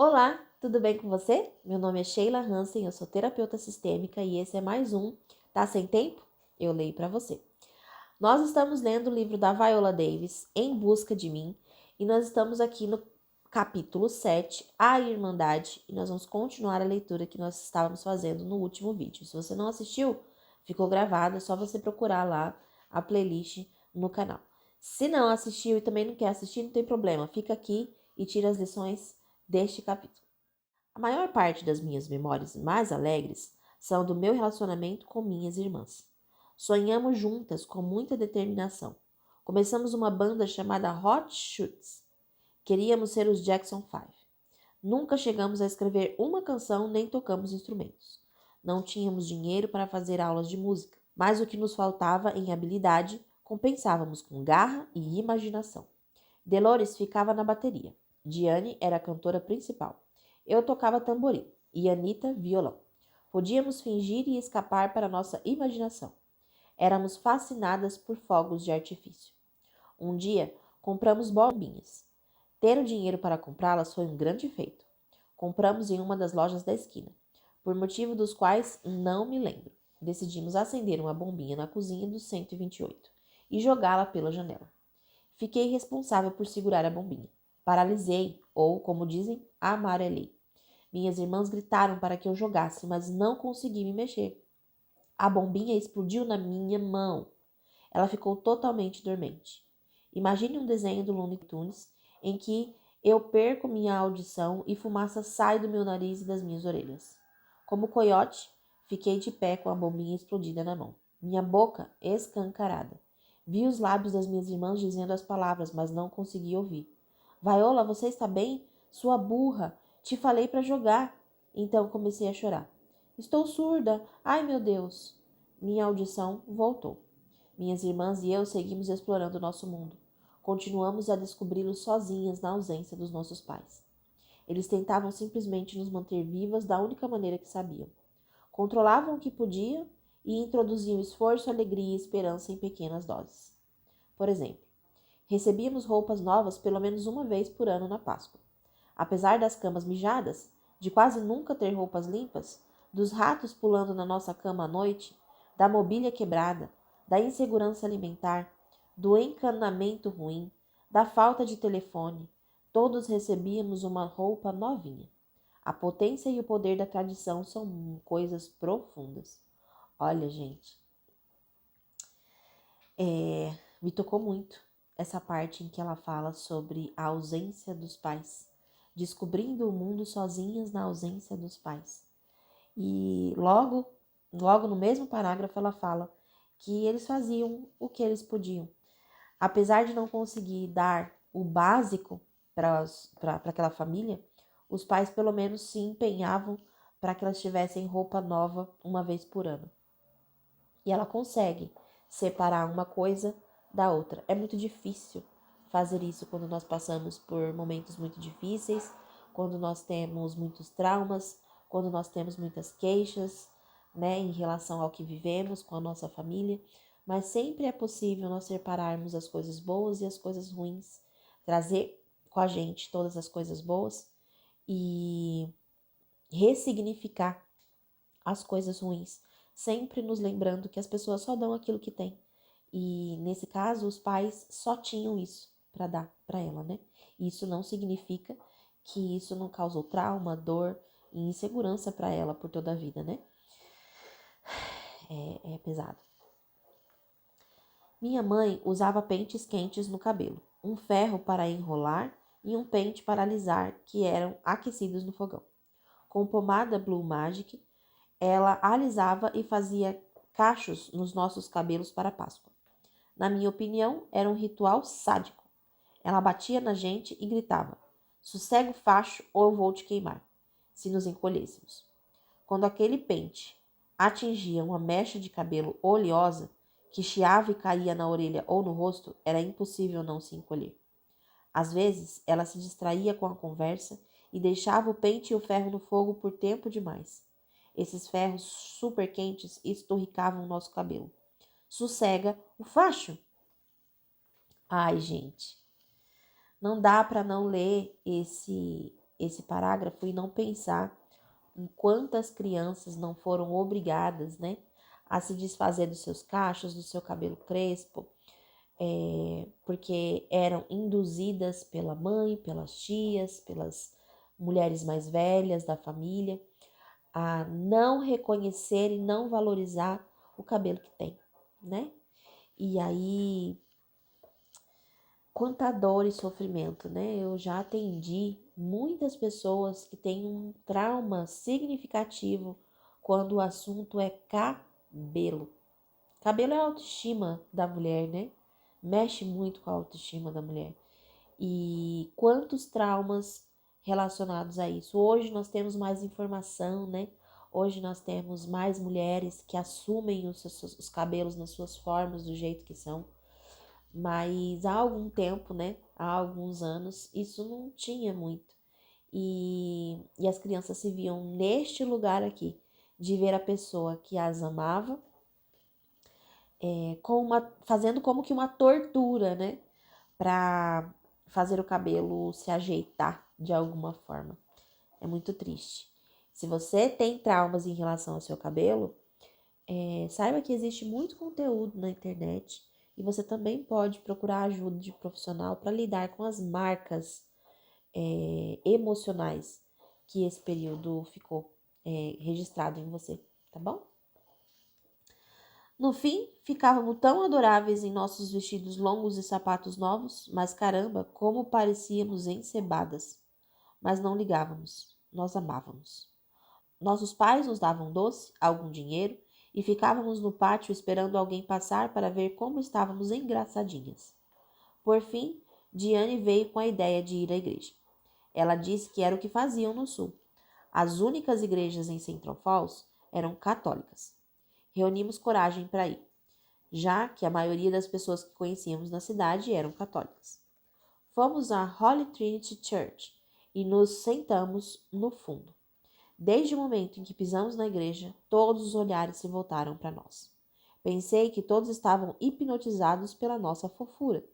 Olá, tudo bem com você? Meu nome é Sheila Hansen, eu sou terapeuta sistêmica e esse é mais um Tá Sem Tempo? Eu leio para você. Nós estamos lendo o livro da Viola Davis, Em Busca de Mim, e nós estamos aqui no capítulo 7, A Irmandade, e nós vamos continuar a leitura que nós estávamos fazendo no último vídeo. Se você não assistiu, ficou gravado, é só você procurar lá a playlist no canal. Se não assistiu e também não quer assistir, não tem problema, fica aqui e tira as lições deste capítulo. A maior parte das minhas memórias mais alegres são do meu relacionamento com minhas irmãs. Sonhamos juntas com muita determinação. Começamos uma banda chamada Hot Shoots. Queríamos ser os Jackson 5. Nunca chegamos a escrever uma canção nem tocamos instrumentos. Não tínhamos dinheiro para fazer aulas de música, mas o que nos faltava em habilidade compensávamos com garra e imaginação. Dolores ficava na bateria. Diane era a cantora principal. Eu tocava tamborim e Anita violão. Podíamos fingir e escapar para nossa imaginação. Éramos fascinadas por fogos de artifício. Um dia, compramos bombinhas. Ter o dinheiro para comprá-las foi um grande feito. Compramos em uma das lojas da esquina, por motivo dos quais não me lembro. Decidimos acender uma bombinha na cozinha do 128 e jogá-la pela janela. Fiquei responsável por segurar a bombinha. Paralisei, ou, como dizem, amarelei. Minhas irmãs gritaram para que eu jogasse, mas não consegui me mexer. A bombinha explodiu na minha mão. Ela ficou totalmente dormente. Imagine um desenho do Looney Tunes em que eu perco minha audição e fumaça sai do meu nariz e das minhas orelhas. Como coiote, fiquei de pé com a bombinha explodida na mão, minha boca escancarada. Vi os lábios das minhas irmãs dizendo as palavras, mas não consegui ouvir. Viola, você está bem? Sua burra! Te falei para jogar. Então comecei a chorar. Estou surda! Ai, meu Deus! Minha audição voltou. Minhas irmãs e eu seguimos explorando o nosso mundo. Continuamos a descobri-lo sozinhas na ausência dos nossos pais. Eles tentavam simplesmente nos manter vivas da única maneira que sabiam. Controlavam o que podiam e introduziam esforço, alegria e esperança em pequenas doses. Por exemplo, recebíamos roupas novas pelo menos uma vez por ano na Páscoa. Apesar das camas mijadas, de quase nunca ter roupas limpas, dos ratos pulando na nossa cama à noite, da mobília quebrada, da insegurança alimentar, do encanamento ruim, da falta de telefone, todos recebíamos uma roupa novinha. A potência e o poder da tradição são coisas profundas. Olha, gente, me tocou muito essa parte em que ela fala sobre a ausência dos pais, descobrindo o mundo sozinhas na ausência dos pais. E logo no mesmo parágrafo ela fala que eles faziam o que eles podiam. Apesar de não conseguir dar o básico para aquela família, os pais pelo menos se empenhavam para que elas tivessem roupa nova uma vez por ano. E ela consegue separar uma coisa da outra. É muito difícil fazer isso quando nós passamos por momentos muito difíceis, quando nós temos muitos traumas, quando nós temos muitas queixas, né, em relação ao que vivemos com a nossa família. Mas sempre é possível nós separarmos as coisas boas e as coisas ruins, trazer com a gente todas as coisas boas e ressignificar as coisas ruins, sempre nos lembrando que as pessoas só dão aquilo que têm. E nesse caso, os pais só tinham isso para dar para ela, né? Isso não significa que isso não causou trauma, dor e insegurança para ela por toda a vida, né? É pesado. Minha mãe usava pentes quentes no cabelo, um ferro para enrolar e um pente para alisar que eram aquecidos no fogão. Com pomada Blue Magic, ela alisava e fazia cachos nos nossos cabelos para a Páscoa. Na minha opinião, era um ritual sádico. Ela batia na gente e gritava: sossega o facho ou eu vou te queimar, se nos encolhêssemos. Quando aquele pente atingia uma mecha de cabelo oleosa, que chiava e caía na orelha ou no rosto, era impossível não se encolher. Às vezes, ela se distraía com a conversa e deixava o pente e o ferro no fogo por tempo demais. Esses ferros super quentes esturricavam o nosso cabelo. Sossega o facho. Ai, gente, não dá para não ler esse parágrafo e não pensar em quantas crianças não foram obrigadas, né, a se desfazer dos seus cachos, do seu cabelo crespo, porque eram induzidas pela mãe, pelas tias, pelas mulheres mais velhas da família, a não reconhecer e não valorizar o cabelo que tem, né? E aí, quanta dor e sofrimento, né? Eu já atendi muitas pessoas que têm um trauma significativo quando o assunto é cabelo. Cabelo é a autoestima da mulher, né? Mexe muito com a autoestima da mulher. E quantos traumas relacionados a isso. Hoje nós temos mais informação, né? Hoje nós temos mais mulheres que assumem os cabelos nas suas formas, do jeito que são. Mas há algum tempo, né? Há alguns anos, isso não tinha muito. E as crianças se viam neste lugar aqui, de ver a pessoa que as amava, fazendo como que uma tortura, né? Para fazer o cabelo se ajeitar de alguma forma. É muito triste. Se você tem traumas em relação ao seu cabelo, saiba que existe muito conteúdo na internet e você também pode procurar ajuda de profissional para lidar com as marcas emocionais que esse período ficou registrado em você, tá bom? No fim, ficávamos tão adoráveis em nossos vestidos longos e sapatos novos, mas caramba, como parecíamos encebadas. Mas não ligávamos, nós amávamos. Nossos pais nos davam doce, algum dinheiro, e ficávamos no pátio esperando alguém passar para ver como estávamos engraçadinhas. Por fim, Diane veio com a ideia de ir à igreja. Ela disse que era o que faziam no sul. As únicas igrejas em Central Falls eram católicas. Reunimos coragem para ir, já que a maioria das pessoas que conhecíamos na cidade eram católicas. Fomos à Holy Trinity Church e nos sentamos no fundo. Desde o momento em que pisamos na igreja, todos os olhares se voltaram para nós. Pensei que todos estavam hipnotizados pela nossa fofura.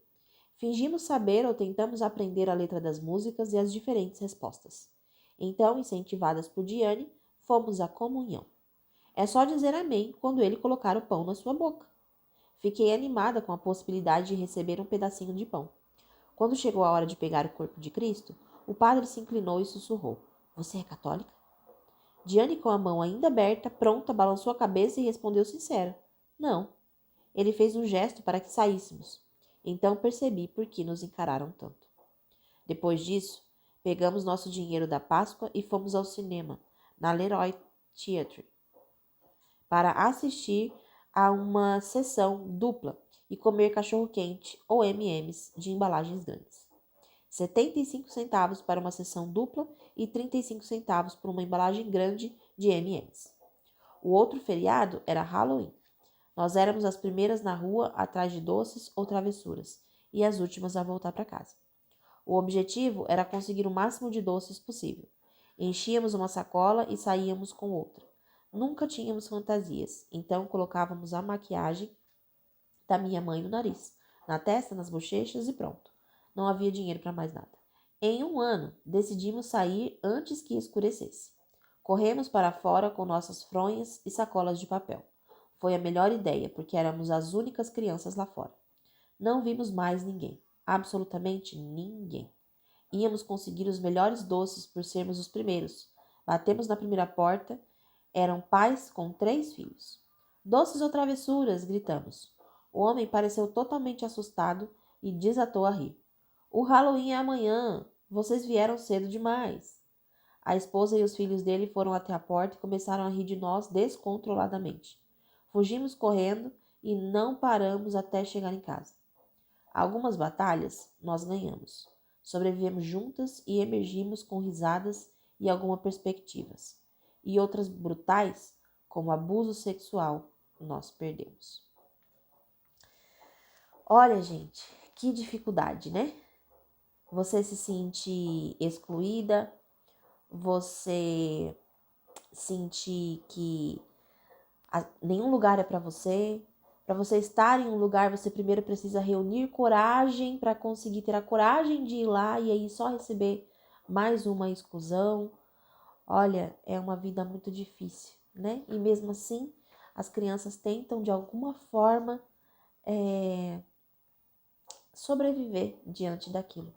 Fingimos saber ou tentamos aprender a letra das músicas e as diferentes respostas. Então, incentivadas por Diane, fomos à comunhão. É só dizer amém quando ele colocar o pão na sua boca. Fiquei animada com a possibilidade de receber um pedacinho de pão. Quando chegou a hora de pegar o corpo de Cristo, o padre se inclinou e sussurrou: Você é católica? Diane, com a mão ainda aberta, pronta, balançou a cabeça e respondeu sincera: Não. Ele fez um gesto para que saíssemos. Então percebi por que nos encararam tanto. Depois disso, pegamos nosso dinheiro da Páscoa e fomos ao cinema, na Leroy Theatre, para assistir a uma sessão dupla e comer cachorro-quente ou M&M's de embalagens grandes. 75 centavos para uma sessão dupla e 35 centavos por uma embalagem grande de M&M's. O outro feriado era Halloween. Nós éramos as primeiras na rua atrás de doces ou travessuras e as últimas a voltar para casa. O objetivo era conseguir o máximo de doces possível. Enchíamos uma sacola e saíamos com outra. Nunca tínhamos fantasias, então colocávamos a maquiagem da minha mãe no nariz, na testa, nas bochechas e pronto. Não havia dinheiro para mais nada. Em um ano, decidimos sair antes que escurecesse. Corremos para fora com nossas fronhas e sacolas de papel. Foi a melhor ideia, porque éramos as únicas crianças lá fora. Não vimos mais ninguém, absolutamente ninguém. Íamos conseguir os melhores doces por sermos os primeiros. Batemos na primeira porta. Eram pais com 3 filhos. Doces ou travessuras? Gritamos. O homem pareceu totalmente assustado e desatou a rir. O Halloween é amanhã. Vocês vieram cedo demais. A esposa e os filhos dele foram até a porta e começaram a rir de nós descontroladamente. Fugimos correndo e não paramos até chegar em casa. Algumas batalhas nós ganhamos. Sobrevivemos juntas e emergimos com risadas e algumas perspectivas. E outras brutais, como abuso sexual, nós perdemos. Olha, gente, que dificuldade, né? Você se sente excluída, você sentir que nenhum lugar é para você. Para você estar em um lugar, você primeiro precisa reunir coragem para conseguir ter a coragem de ir lá e aí só receber mais uma exclusão. Olha, é uma vida muito difícil, né? E mesmo assim, as crianças tentam de alguma forma sobreviver diante daquilo.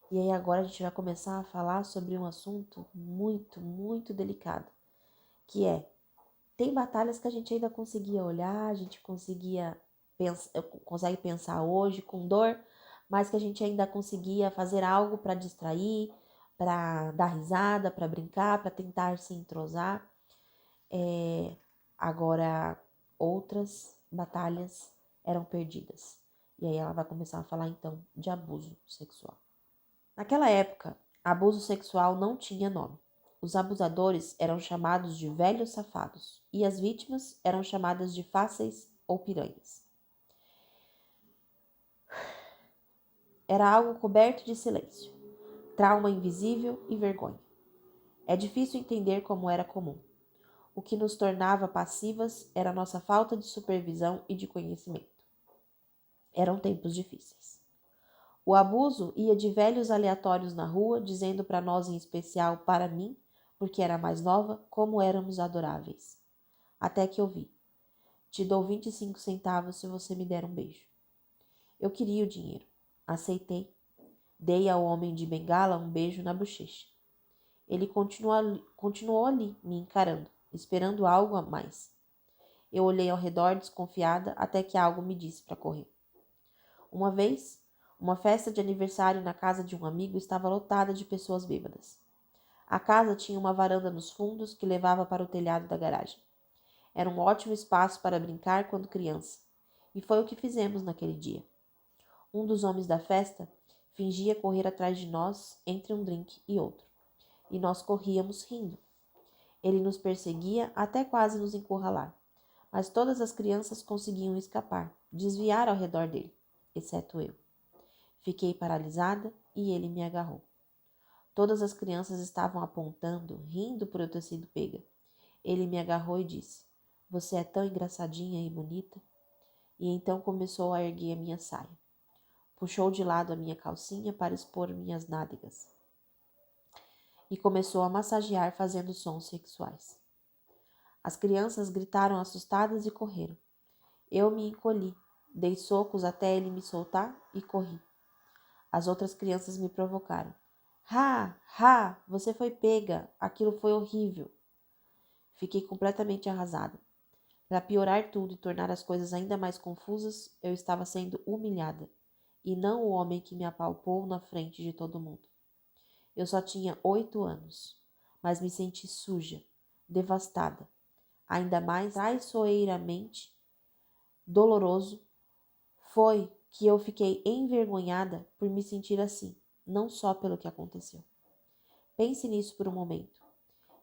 E aí agora a gente vai começar a falar sobre um assunto muito, muito delicado, que tem batalhas que a gente ainda conseguia olhar, a gente consegue pensar hoje com dor, mas que a gente ainda conseguia fazer algo para distrair, para dar risada, para brincar, para tentar se entrosar. Agora, outras batalhas eram perdidas. E aí ela vai começar a falar então de abuso sexual. Naquela época, abuso sexual não tinha nome. Os abusadores eram chamados de velhos safados e as vítimas eram chamadas de fáceis ou piranhas. Era algo coberto de silêncio, trauma invisível e vergonha. É difícil entender como era comum. O que nos tornava passivas era nossa falta de supervisão e de conhecimento. Eram tempos difíceis. O abuso ia de velhos aleatórios na rua, dizendo para nós, em especial para mim, porque era mais nova, como éramos adoráveis. Até que eu vi. Te dou 25 centavos se você me der um beijo. Eu queria o dinheiro. Aceitei. Dei ao homem de bengala um beijo na bochecha. Ele continuou ali, me encarando, esperando algo a mais. Eu olhei ao redor desconfiada até que algo me disse para correr. Uma vez, uma festa de aniversário na casa de um amigo estava lotada de pessoas bêbadas. A casa tinha uma varanda nos fundos que levava para o telhado da garagem. Era um ótimo espaço para brincar quando criança, e foi o que fizemos naquele dia. Um dos homens da festa fingia correr atrás de nós entre um drink e outro, e nós corríamos rindo. Ele nos perseguia até quase nos encurralar, mas todas as crianças conseguiam escapar, desviar ao redor dele, exceto eu. Fiquei paralisada e ele me agarrou. Todas as crianças estavam apontando, rindo por eu ter sido pega. Ele me agarrou e disse: Você é tão engraçadinha e bonita. E então começou a erguer a minha saia. Puxou de lado a minha calcinha para expor minhas nádegas. E começou a massagear fazendo sons sexuais. As crianças gritaram assustadas e correram. Eu me encolhi, dei socos até ele me soltar e corri. As outras crianças me provocaram. Ha, ha, você foi pega, aquilo foi horrível. Fiquei completamente arrasada. Para piorar tudo e tornar as coisas ainda mais confusas, eu estava sendo humilhada, e não o homem que me apalpou na frente de todo mundo. Eu só tinha 8 anos, mas me senti suja, devastada. Ainda mais traiçoeiramente doloroso foi que eu fiquei envergonhada por me sentir assim, não só pelo que aconteceu. Pense nisso por um momento.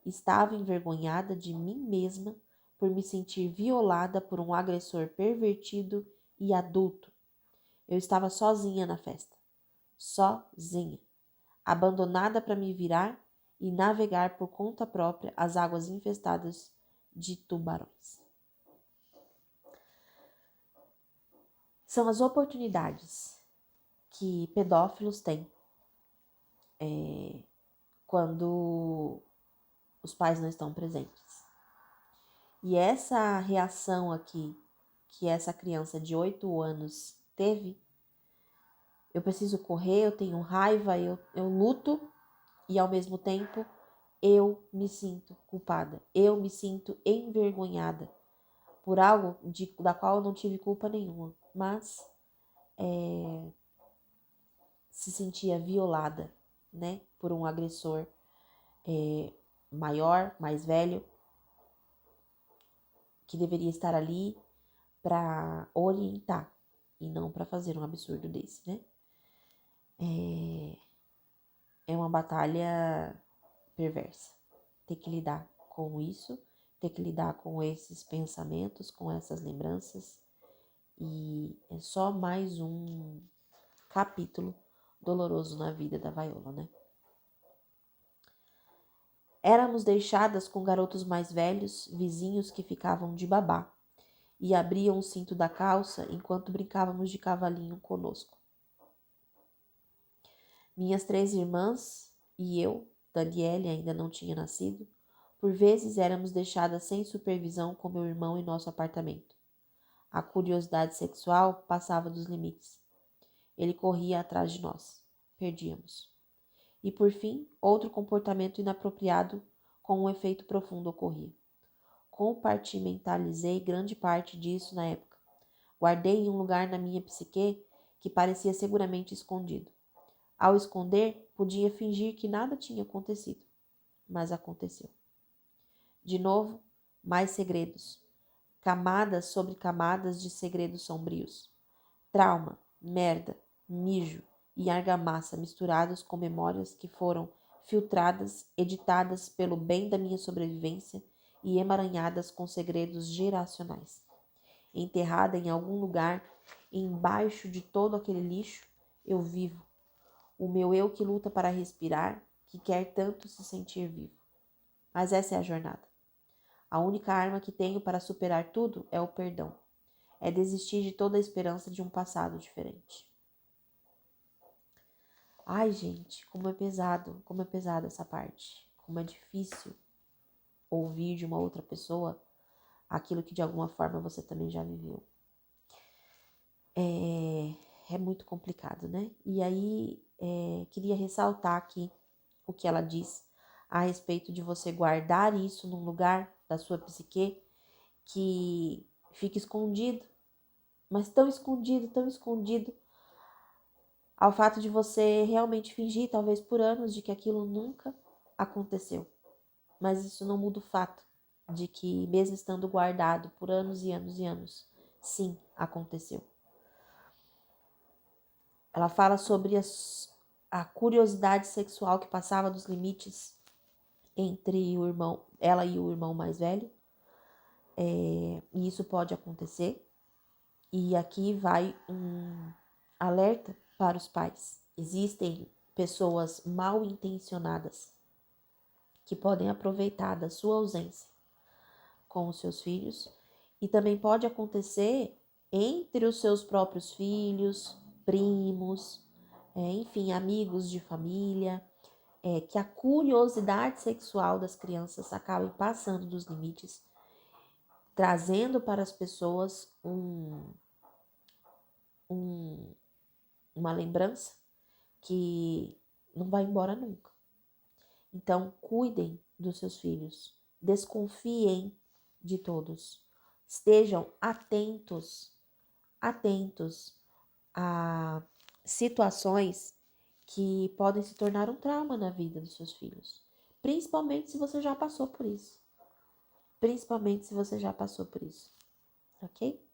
Estava envergonhada de mim mesma por me sentir violada por um agressor pervertido e adulto. Eu estava sozinha na festa. Sozinha. Abandonada para me virar e navegar por conta própria as águas infestadas de tubarões. São as oportunidades que pedófilos têm quando os pais não estão presentes. E essa reação aqui que essa criança de 8 anos teve, eu preciso correr, eu tenho raiva, eu luto e ao mesmo tempo eu me sinto culpada, eu me sinto envergonhada por algo da qual eu não tive culpa nenhuma, mas se sentia violada, né, por um agressor maior, mais velho, que deveria estar ali para orientar e não para fazer um absurdo desse, né? É uma batalha perversa. Ter que lidar com isso, ter que lidar com esses pensamentos, com essas lembranças, e é só mais um capítulo doloroso na vida da Viola, né? Éramos deixadas com garotos mais velhos, vizinhos que ficavam de babá e abriam o cinto da calça enquanto brincávamos de cavalinho conosco. Minhas 3 irmãs e eu, Daniele, ainda não tinha nascido, por vezes éramos deixadas sem supervisão com meu irmão em nosso apartamento. A curiosidade sexual passava dos limites. Ele corria atrás de nós. Perdíamos. E por fim, outro comportamento inapropriado com um efeito profundo ocorria. Compartimentalizei grande parte disso na época. Guardei em um lugar na minha psique que parecia seguramente escondido. Ao esconder, podia fingir que nada tinha acontecido, mas aconteceu. De novo, mais segredos. Camadas sobre camadas de segredos sombrios. Trauma, merda, mijo e argamassa misturados com memórias que foram filtradas, editadas pelo bem da minha sobrevivência e emaranhadas com segredos geracionais. Enterrada em algum lugar, embaixo de todo aquele lixo, eu vivo. O meu eu que luta para respirar, que quer tanto se sentir vivo. Mas essa é a jornada. A única arma que tenho para superar tudo é o perdão. É desistir de toda a esperança de um passado diferente. Ai, gente, como é pesado essa parte. Como é difícil ouvir de uma outra pessoa aquilo que de alguma forma você também já viveu. É muito complicado, né? E aí, queria ressaltar aqui o que ela diz a respeito de você guardar isso num lugar da sua psique que fica escondido, mas tão escondido, ao fato de você realmente fingir, talvez por anos, de que aquilo nunca aconteceu. Mas isso não muda o fato de que, mesmo estando guardado por anos e anos e anos, sim, aconteceu. Ela fala sobre a curiosidade sexual que passava dos limites entre ela e o irmão mais velho. E isso pode acontecer. E aqui vai um alerta para os pais. Existem pessoas mal intencionadas que podem aproveitar da sua ausência com os seus filhos. E também pode acontecer entre os seus próprios filhos, primos, enfim, amigos de família, que a curiosidade sexual das crianças acabe passando dos limites, trazendo para as pessoas uma lembrança que não vai embora nunca. Então, cuidem dos seus filhos, desconfiem de todos, estejam atentos a situações que podem se tornar um trauma na vida dos seus filhos, principalmente se você já passou por isso. Ok?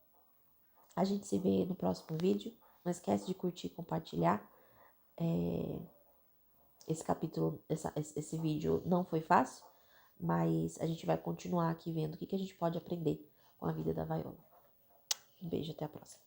A gente se vê no próximo vídeo. Não esquece de curtir e compartilhar. Esse capítulo, esse vídeo não foi fácil, mas a gente vai continuar aqui vendo o que a gente pode aprender com a vida da Viola. Um beijo, até a próxima.